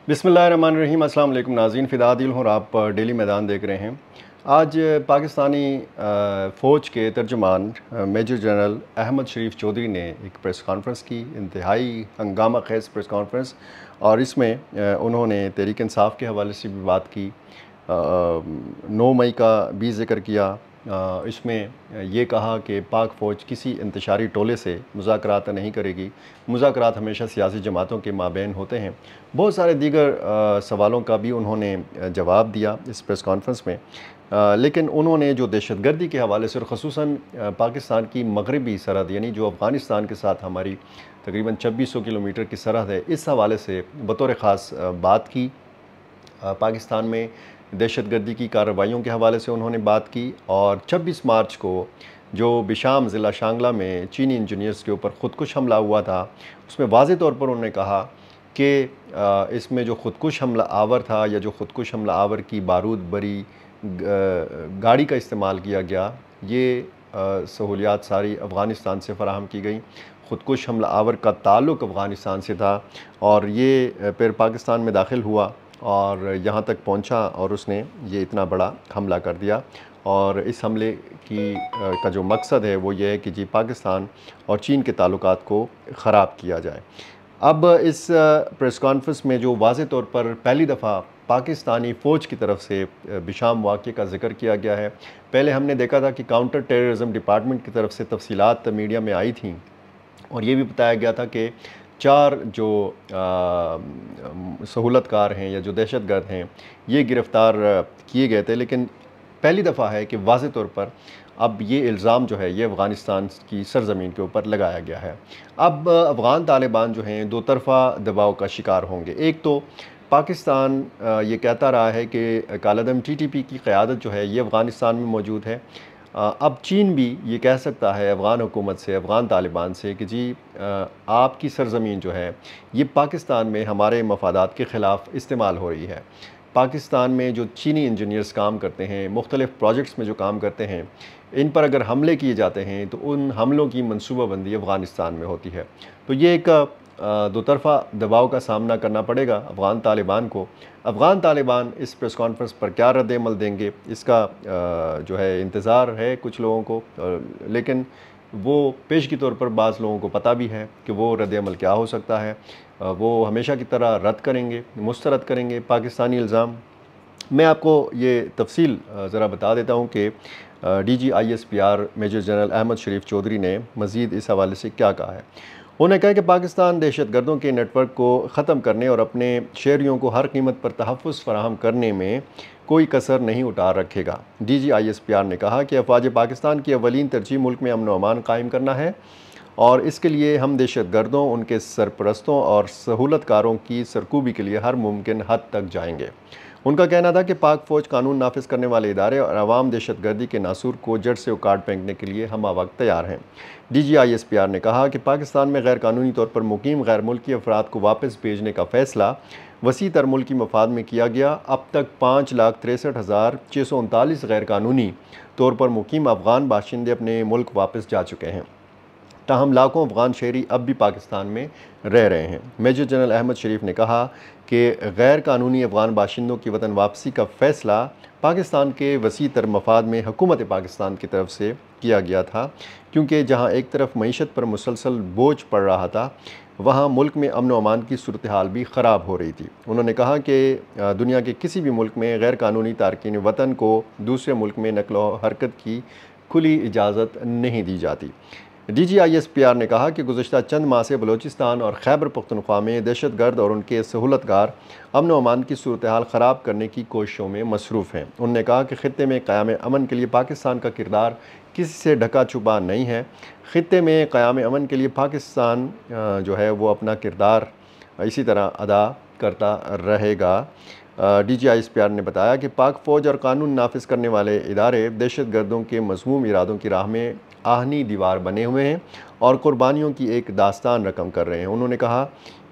बिस्मिल्लाहिर्रहमानिर्रहीम। अस्सलाम वालेकुम नाज़रीन, फ़िदा दिल हूँ और आप डेली मैदान देख रहे हैं। आज पाकिस्तानी फ़ौज के तर्जुमान मेजर जनरल अहमद शरीफ चौधरी ने एक प्रेस कॉन्फ्रेंस की, इंतहाई हंगामा खेज़ प्रेस कॉन्फ्रेंस, और इसमें उन्होंने तहरीक इंसाफ के हवाले से भी बात की। 9 मई का भी ज़िक्र किया। इसमें ये कहा कि पाक फ़ौज किसी इंतशारी टोले से मुज़ाकरात नहीं करेगी, मुज़ाकरात हमेशा सियासी जमातों के माबैन होते हैं। बहुत सारे दीगर सवालों का भी उन्होंने जवाब दिया इस प्रेस कॉन्फ्रेंस में। लेकिन उन्होंने जो दहशतगर्दी के हवाले से और ख़ुसूसन पाकिस्तान की मगरबी सरहद, यानी जो अफ़गानिस्तान के साथ हमारी तकरीबन 2600 किलोमीटर की सरहद है, इस हवाले से बतौर ख़ास बात की। पाकिस्तान में दहशतगर्दी की कार्रवाइयों के हवाले से उन्होंने बात की। और 26 मार्च को जो बिशाम ज़िला शांगला में चीनी इंजीनियर्स के ऊपर ख़ुदकुश हमला हुआ था, उसमें वाज़े तौर पर उन्होंने कहा कि इसमें जो ख़ुदकुश हमला आवर था या जो ख़ुदकुश हमला आवर की बारूद भरी गाड़ी का इस्तेमाल किया गया, ये सहूलियात सारी अफ़गानिस्तान से फ़राहम की गई। ख़ुदकुश हमला आवर का ताल्लुक़ अफ़गानिस्तान से था और ये फिर पाकिस्तान में दाखिल हुआ और यहाँ तक पहुँचा और उसने ये इतना बड़ा हमला कर दिया। और इस हमले का जो मकसद है वो ये है कि जी पाकिस्तान और चीन के ताल्लुकात को ख़राब किया जाए। अब इस प्रेस कॉन्फ्रेंस में जो वाज़े तौर पर पहली दफ़ा पाकिस्तानी फ़ौज की तरफ से बिशाम वाक़े का ज़िक्र किया गया है। पहले हमने देखा था कि काउंटर टेररिज़म डिपार्टमेंट की तरफ से तफसीलात मीडिया में आई थी और ये भी बताया गया था कि 4 जो सहूलतकार हैं या जो दहशतगर्द हैं, ये गिरफ़्तार किए गए थे। लेकिन पहली दफ़ा है कि वाज़े तौर पर अब ये इल्ज़ाम जो है ये अफ़गानिस्तान की सरज़मीन के ऊपर लगाया गया है। अब अफ़गान तालिबान जो हैं दो तरफ़ा दबाव का शिकार होंगे। एक तो पाकिस्तान ये कहता रहा है कि कालादम टीटीपी की क़यादत जो है ये अफ़गानिस्तान में मौजूद है। अब चीन भी ये कह सकता है अफ़गान हुकूमत से, अफ़गान तालिबान से कि जी आपकी सरज़मीन जो है ये पाकिस्तान में हमारे मफादात के ख़िलाफ़ इस्तेमाल हो रही है। पाकिस्तान में जो चीनी इंजीनियर्स काम करते हैं, मुख्तलिफ़ प्रोजेक्ट्स में जो काम करते हैं, इन पर अगर हमले किए जाते हैं तो उन हमलों की मनसूबाबंदी अफ़गानिस्तान में होती है। तो ये एक दो तरफ़ा दबाव का सामना करना पड़ेगा अफ़गान तालिबान को। अफ़गान तालिबान इस प्रेस कॉन्फ्रेंस पर क्या रद्द-ए-अमल देंगे, इसका जो है इंतज़ार है कुछ लोगों को। लेकिन वो पेश के तौर पर बाज़ लोगों को पता भी है कि वो रद्द-ए-अमल क्या हो सकता है। वो हमेशा की तरह रद्द करेंगे, मुस्तरद करेंगे पाकिस्तानी इल्ज़ाम। मैं आपको ये तफ़सील ज़रा बता देता हूँ कि DGISPR मेजर जनरल अहमद शरीफ चौधरी ने मज़ीद इस हवाले से क्या कहा है। उन्होंने कहा कि पाकिस्तान दहशतगर्दों के नेटवर्क को ख़त्म करने और अपने शहरियों को हर कीमत पर तहफ़्फ़ुज़ फ़राहम करने में कोई कसर नहीं उतार रखेगा। DGISPR ने कहा कि अफ़वाज पाकिस्तान की अवलीन तरजीह मुल्क में अमन व अमान कायम करना है और इसके लिए हम दहशतगर्दों, उनके सरपरस्तों और सहूलतकारों की सरकूबी के लिए हर मुमकिन हद तक जाएंगे। उनका कहना था कि पाक फ़ौज कानून नाफिज करने वाले इदारे और अवाम दहशतगर्दी के नासूर को जड़ से उखाड़ फेंकने के लिए हम वक्त तैयार हैं। DGISPR ने कहा कि पाकिस्तान में गैर कानूनी तौर पर मुकीम गैर मुल्की अफराद को वापस भेजने का फ़ैसला वसी तर मुल्की मफाद में किया गया। अब तक 5,63,639 गैर कानूनी तौर पर मुकीम अफ़गान बाशिंदे अपने मुल्क वापस जा चुके हैं। ताहम लाखों अफ़गान शहरी अब भी पाकिस्तान में रह रहे हैं। मेजर जनरल अहमद शरीफ ने कहा कि गैर कानूनी अफ़गान बाशिंदों की वतन वापसी का फ़ैसला पाकिस्तान के वसी तर मफाद में हुकूमत पाकिस्तान की तरफ से किया गया था, क्योंकि जहाँ एक तरफ मईशत पर मुसलसल बोझ पड़ रहा था, वहाँ मुल्क में अमन व अमान की सूरत हाल भी ख़राब हो रही थी। उन्होंने कहा कि दुनिया के किसी भी मुल्क में गैर कानूनी तारकीन वतन को दूसरे मुल्क में नक़्ल हरकत की खुली इजाज़त नहीं दी जाती। DGISPR ने कहा कि गुज़श्ता चंद माह से बलूचिस्तान और खैबर पख्तूनख्वा में दहशतगर्द और उनके सहूलतकार अमन व अमान की सूरत हाल ख़राब करने की कोशिशों में मसरूफ़ हैं। उन्होंने कहा कि ख़ित्ते में क़याम अमन के लिए पाकिस्तान का किरदार किसी से ढका छुपा नहीं है। ख़ित्ते में क़याम अमन के लिए पाकिस्तान जो है वो अपना किरदार इसी तरह अदा करता रहेगा। DGISPR ने बताया कि पाक फ़ौज और कानून नाफिज करने वाले इदारे दहशतगर्दों के मज़मूम इरादों की राह में आहनी दीवार बने हुए हैं और कुर्बानियों की एक दास्तान रकम कर रहे हैं। उन्होंने कहा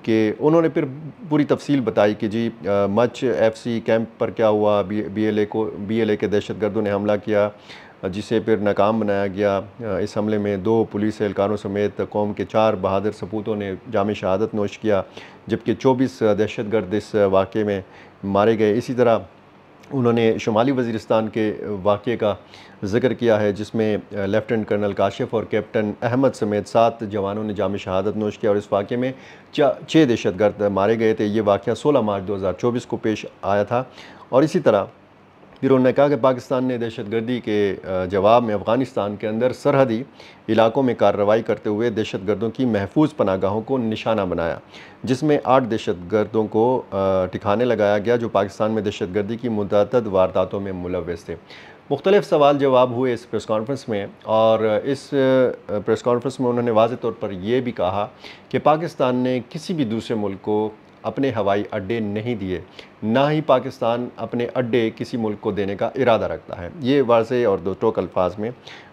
कि उन्होंने फिर पूरी तफसील बताई कि जी मच FC कैंप पर क्या हुआ, BLA के दहशतगर्दों ने हमला किया, जिसे फिर नाकाम बनाया गया। इस हमले में 2 पुलिस एहलकारों समेत कौम के 4 बहादुर सपूतों ने जाम शहादत नोश किया, जबकि 24 दहशतगर्द इस वाक़े में मारे गए। इसी तरह उन्होंने शुमाली वज़ीरिस्तान के वाक़े का ज़िक्र किया है, जिसमें लेफ्टिनेंट कर्नल काशिफ़ और कैप्टन अहमद समेत 7 जवानों ने जाम शहादत नोश किया और इस वाक़े में 6 दहशतगर्द मारे गए थे। ये वाक़या 16 मार्च 2024 को पेश आया था। और इसी तरह फिर उन्होंने कहा कि पाकिस्तान ने दहशतगर्दी के जवाब में अफ़गानिस्तान के अंदर सरहदी इलाकों में कार्रवाई करते हुए दहशतगर्दों की महफूज पनागाहों को निशाना बनाया, जिसमें 8 दहशतगर्दों को ठिकाने लगाया गया जो पाकिस्तान में दहशतगर्दी की मुतअद्दिद वारदातों में मुलव्वस थे। मुख्तलिफ सवाल जवाब हुए इस प्रेस कॉन्फ्रेंस में, और इस प्रेस कॉन्फ्रेंस में उन्होंने वाज़ेह तौर पर यह भी कहा कि पाकिस्तान ने किसी भी दूसरे मुल्क को अपने हवाई अड्डे नहीं दिए, ना ही पाकिस्तान अपने अड्डे किसी मुल्क को देने का इरादा रखता है। ये वाज़ेह और दो टोक अल्फाज में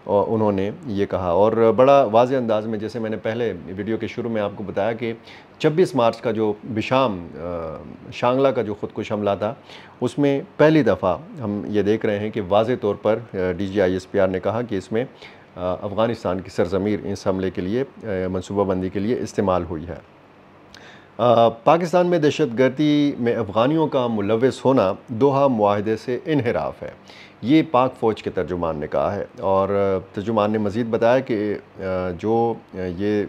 उन्होंने ये कहा, और बड़ा वाज़ेह अंदाज में, जैसे मैंने पहले वीडियो के शुरू में आपको बताया कि 26 मार्च का जो बिशाम शांगला का जो ख़ुदकुश हमला था, उसमें पहली दफ़ा हम ये देख रहे हैं कि वाज़ेह तौर पर DGISPR ने कहा कि इसमें अफ़गानिस्तान की सरज़मीर इस हमले के लिए मनसूबाबंदी के लिए इस्तेमाल हुई है। पाकिस्तान में दहशतगर्दी में अफ़गानियों का मुलव्वस होना दोहा मुआहदे से इन्हिराफ है, ये पाक फ़ौज के तर्जुमान ने कहा है। और तर्जुमान ने मज़ीद बताया कि जो ये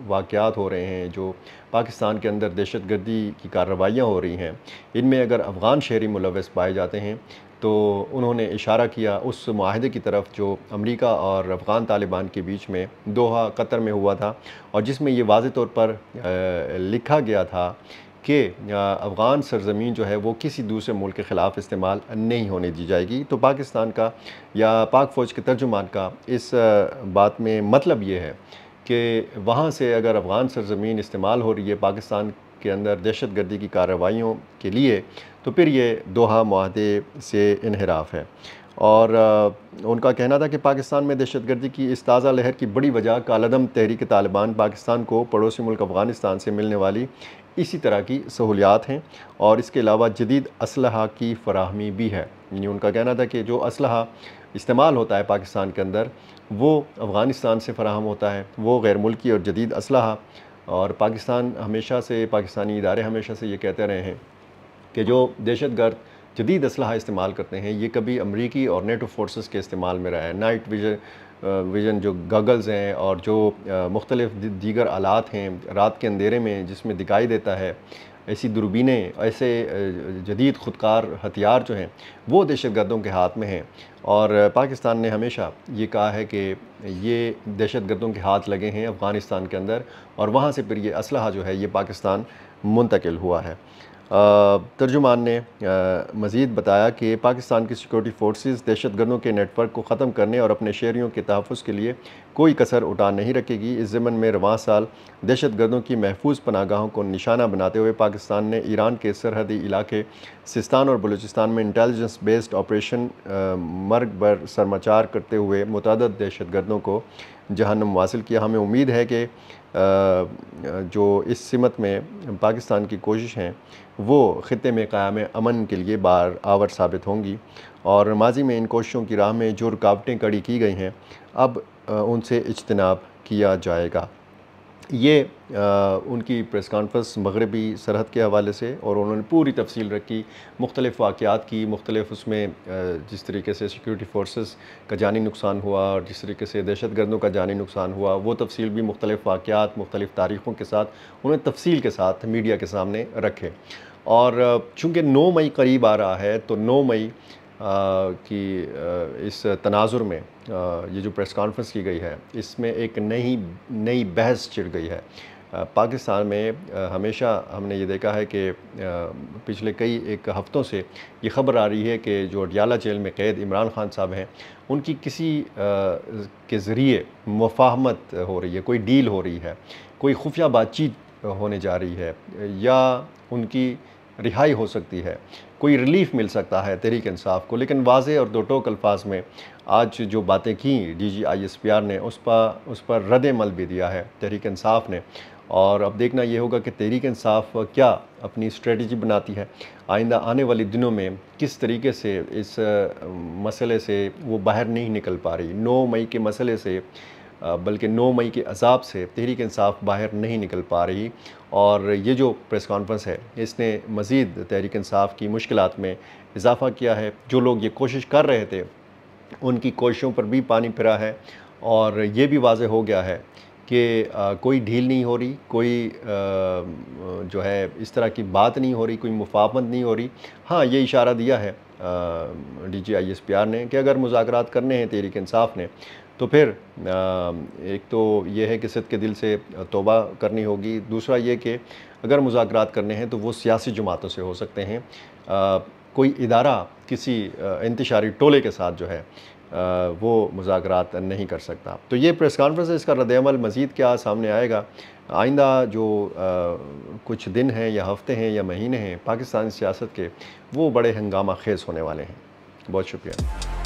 वाक़यात हो रहे हैं, जो पाकिस्तान के अंदर दहशतगर्दी की कार्रवाइयाँ हो रही हैं, इनमें अगर अफ़गान शहरी मुलव्वस पाए जाते हैं तो उन्होंने इशारा किया उस मुआहदे की तरफ जो अमेरिका और अफ़गान तालिबान के बीच में दोहा कतर में हुआ था, और जिसमें ये वाज़ेह तौर पर लिखा गया था कि अफ़गान सरज़मीन जो है वो किसी दूसरे मुल्क के ख़िलाफ़ इस्तेमाल नहीं होने दी जाएगी। तो पाकिस्तान का या पाक फ़ौज के तर्जुमान का इस बात में मतलब ये है कि वहाँ से अगर अफ़गान सरज़मीन इस्तेमाल हो रही है पाकिस्तान के अंदर दहशतगर्दी की कार्रवाइयों के लिए, तो फिर ये दोहा मुआहदे से इन्हिराफ है। और उनका कहना था कि पाकिस्तान में दहशतगर्दी की इस ताज़ा लहर की बड़ी वजह कालअदम तहरीक तालिबान पाकिस्तान को पड़ोसी मुल्क अफ़गानिस्तान से मिलने वाली इसी तरह की सहूलियात हैं, और इसके अलावा जदीद असलहा की फ़राहमी भी है। यानी उनका कहना था कि जो असलहा इस्तेमाल होता है पाकिस्तान के अंदर वो अफ़गानिस्तान से फ़राहम होता है, वो गैर मुल्की और जदीद असलहा। और पाकिस्तान हमेशा से, पाकिस्तानी इदारे हमेशा से ये कहते रहे हैं कि जो दहशतगर्द जदीद असलहा इस्तेमाल करते हैं ये कभी अमरीकी और नेटो फोर्सेस के इस्तेमाल में रहा है। नाइट विजन जो गगल्स हैं और जो मुख्तलिफ दीगर आलात हैं रात के अंधेरे में जिसमें दिखाई देता है, ऐसी दूरबीनें, ऐसे जदीद ख़ुदकार हथियार जो हैं वो दहशतगर्दों के हाथ में हैं। और पाकिस्तान ने हमेशा ये कहा है कि ये दहशतगर्दों के हाथ लगे हैं अफ़गानिस्तान के अंदर, और वहाँ से फिर ये असलहा जो है ये पाकिस्तान मुंतकिल हुआ है। तर्जुमान ने मज़ीद बताया कि पाकिस्तान की सिक्योरिटी फोर्सेस दहशतगर्दों के नेटवर्क को ख़त्म करने और अपने शहरियों के तहफ़्फ़ुज़ के लिए कोई कसर उठा नहीं रखेगी। इस ज़मन में रवां साल दहशतगर्दों की महफूज पनागाहों को निशाना बनाते हुए पाकिस्तान ने ईरान के सरहदी इलाके सिस्तान और बलूचिस्तान में इंटेलिजेंस बेस्ड ऑपरेशन मर्ग बर सरमाचार करते हुए मुतअद्दिद दहशतगर्दों को जहन्नुम हासिल किया। हमें उम्मीद है कि जो इस सिमत में पाकिस्तान की कोशिश हैं वो ख़ित्ते में क़याम अमन के लिए बार आवर साबित होंगी, और माजी में इन कोशिशों की राह में जो रुकावटें खड़ी की गई हैं अब उनसे इज्तनाब किया जाएगा। ये उनकी प्रेस कॉन्फ्रेंस मगरबी सरहद के हवाले से, और उन्होंने पूरी तफसील रखी, मुख्तलिफ़ वाक़यात की, मुख्तलिफ़ उसमें जिस तरीके से सिक्योरिटी फोर्सेस का जानी नुकसान हुआ और जिस तरीके से दहशतगर्दों का जानी नुकसान हुआ, वो तफसील भी मुख्तलिफ़ वाक़यात मुख्तलिफ़ तारीख़ों के साथ उन्होंने तफसील के साथ मीडिया के सामने रखे। और चूँकि 9 मई करीब आ रहा है तो 9 मई की इस तनाजुर में ये जो प्रेस कॉन्फ्रेंस की गई है इसमें एक नई बहस छिड़ गई है। पाकिस्तान में हमेशा हमने ये देखा है कि पिछले कई एक हफ़्तों से ये ख़बर आ रही है कि जो अडयाला जेल में कैद इमरान खान साहब हैं उनकी किसी के ज़रिए मुफ़ाहमत हो रही है, कोई डील हो रही है, कोई खुफिया बातचीत होने जा रही है, या उनकी रिहाई हो सकती है, कोई रिलीफ़ मिल सकता है तहरीक इंसाफ को। लेकिन वाज़ेह और दो टोक अल्फाज में आज जो बातें की DGISPR ने उस पर रद्द अमल भी दिया है तहरीक इंसाफ ने, और अब देखना ये होगा कि तहरीक इंसाफ क्या अपनी स्ट्रेटजी बनाती है, आइंदा आने वाले दिनों में किस तरीके से इस मसले से वो बाहर नहीं निकल पा रही। 9 मई के मसले से बल्कि 9 मई के अज़ाब से तहरीक इंसाफ बाहर नहीं निकल पा रही, और ये जो प्रेस कॉन्फ्रेंस है इसने मज़ीद तहरीक इंसाफ की मुश्किलात में इजाफ़ा किया है। जो लोग ये कोशिश कर रहे थे उनकी कोशिशों पर भी पानी फिरा है, और ये भी वाज़ेह हो गया है कि कोई ढील नहीं हो रही, कोई जो है इस तरह की बात नहीं हो रही, कोई मुफाहमत नहीं हो रही। हाँ, ये इशारा दिया है DGISPR ने कि अगर मुज़ाकरात करने हैं तहरीक इंसाफ ने, तो फिर एक तो ये है कि सिद्क़ के दिल से तौबा करनी होगी। दूसरा ये कि अगर मुज़ाकरात करने हैं तो वो सियासी जमातों से हो सकते हैं, कोई इदारा किसी इंतशारी टोले के साथ जो है वो मुज़ाकरात नहीं कर सकता। तो ये प्रेस कॉन्फ्रेंस है, इसका रद्द-ए-अमल मज़ीद क्या सामने आएगा, आइंदा जो कुछ दिन हैं या हफ़्ते हैं या महीने हैं पाकिस्तानी सियासत के, वो बड़े हंगामा खेज़ होने वाले हैं। बहुत शुक्रिया।